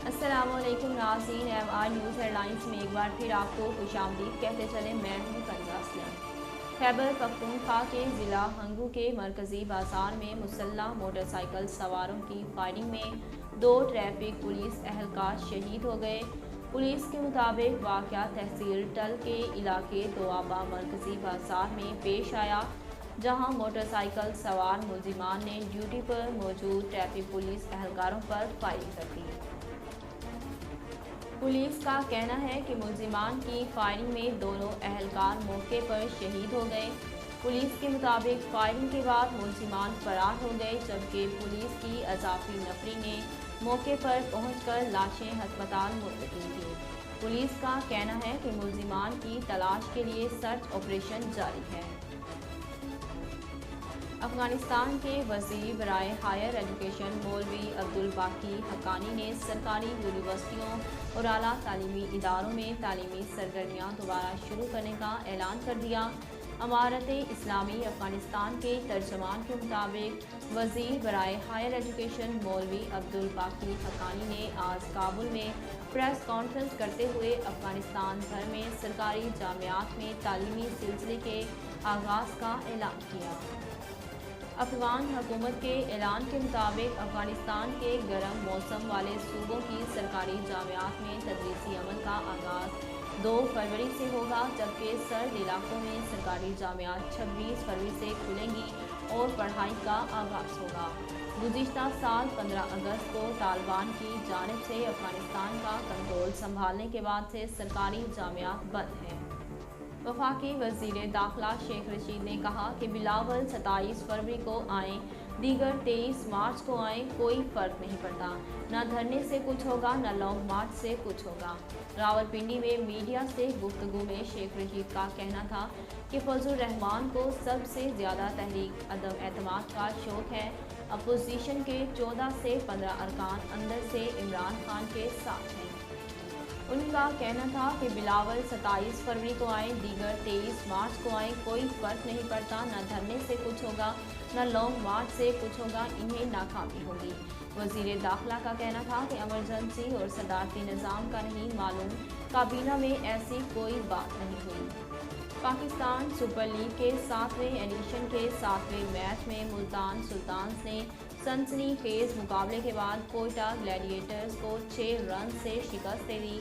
अस्सलाम वालेकुम नाज़रीन, MR न्यूज़ हेडलाइंस में एक बार फिर आपको खुशामदीद कहते चले। मैं हूँ कंजा असलम। खैबर पख्तूनख्वा के ज़िला हंगू के मरकज़ी बाज़ार में मुसल्लह मोटरसाइकिल सवारों की फायरिंग में 2 ट्रैफिक पुलिस एहलकार शहीद हो गए। पुलिस के मुताबिक वाक़या तहसील टल के इलाके दोआबा मरकज़ी बाज़ार में पेश आया, जहां मोटरसाइकिल सवार मुलजिमान ने ड्यूटी पर मौजूद ट्रैफिक पुलिस एहलकारों पर फायरिंग कर दी। पुलिस का कहना है कि मुलजिमान की फायरिंग में दोनों एहलकार मौके पर शहीद हो गए। पुलिस के मुताबिक फायरिंग के बाद मुलजिमान फरार हो गए, जबकि पुलिस की अजाफी नफरी ने मौके पर पहुंचकर लाशें अस्पताल मुंतकिल की। पुलिस का कहना है कि मुलजिमान की तलाश के लिए सर्च ऑपरेशन जारी है। अफगानिस्तान के वज़ीर बराए हायर एजुकेशन मौलवी अब्दुल बाकी हक्कानी ने सरकारी यूनिवर्सिटियों और आला तालीमी इदारों में तालीमी सरगर्मियाँ दोबारा शुरू करने का ऐलान कर दिया। अमारत-ए-इस्लामी अफगानिस्तान के तर्जमान के मुताबिक वज़ीर बराए हायर एजुकेशन मौलवी अब्दुल बाकी हक्कानी ने आज काबुल में प्रेस कॉन्फ्रेंस करते हुए अफगानिस्तान भर में सरकारी जामियात में तालीमी सिलसिले के आगाज़ का ऐलान किया। अफगान हुकूमत के ऐलान के मुताबिक अफगानिस्तान के गर्म मौसम वाले सूबों की सरकारी जामियात में तदरीसी अमल का आगाज़ 2 फरवरी से होगा, जबकि सर्द इलाकों में सरकारी जामियात 26 फरवरी से खुलेंगी और पढ़ाई का आगाज़ होगा। गुज़िश्ता साल 15 अगस्त को तालिबान की जानिब से अफगानिस्तान का कंट्रोल संभालने के बाद से सरकारी जामियात बंद हैं। वफाकी वज़ीर दाखिला शेख रशीद ने कहा कि बिलावल 27 फरवरी को आएँ, दीगर 23 मार्च को आएँ, कोई फ़र्क नहीं पड़ता। न धरने से कुछ होगा, न लॉन्ग मार्च से कुछ होगा। रावलपिंडी में मीडिया से गुफ्तगू में शेख रशीद का कहना था कि फजलुर रहमान को सबसे ज़्यादा तहरीक अदम एतमाद का शौक है। अपोजिशन के 14 से 15 अरकान अंदर से इमरान खान के साथ हैं। उनका कहना था कि बिलावल 27 फरवरी को आए, दीगर 23 मार्च को आए, कोई फ़र्क नहीं पड़ता। न धरने से कुछ होगा, न लॉन्ग मार्च से कुछ होगा, इन्हें नाकामी होगी। वज़ीर दाखिला का कहना था कि इमरजेंसी और सदारती निज़ाम का नहीं मालूम, काबीना में ऐसी कोई बात नहीं हुई। पाकिस्तान सुपर लीग के 7वें एडिशन के 7वें मैच में मुल्तान सुल्तान्स ने सनसनीखेज मुकाबले के बाद कोयटा ग्लैडिएटर्स को 6 रन से शिकस्त दे दी।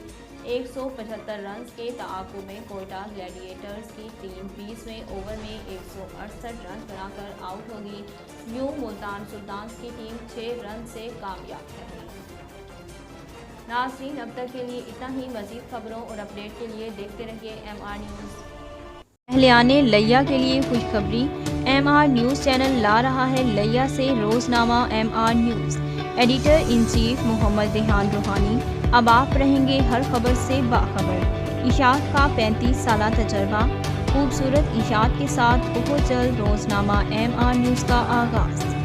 175 रन के तआक़ुब में कोयटा ग्लैडिएटर्स की टीम 20वें ओवर में 168 रन बनाकर आउट होगी। यूं मुल्तान सुल्तान्स की टीम 6 रन से कामयाब रही। नाज़रीन, अब तक के लिए इतना ही। मज़ीद खबरों और अपडेट के लिए देखते रहिए MR न्यूज़। अहलियाने लैया के लिए खुशखबरी। MR न्यूज़ चैनल ला रहा है लैया से रोज़नामा MR news. Editor in chief Mohammad Rehan Ruhani. अब आप रहेंगे हर खबर से बाखबर। इशात का 35 साला तजर्बा, खूबसूरत इशात के साथ बहुत जल्द रोज़नामा MR न्यूज़ का आगाज़।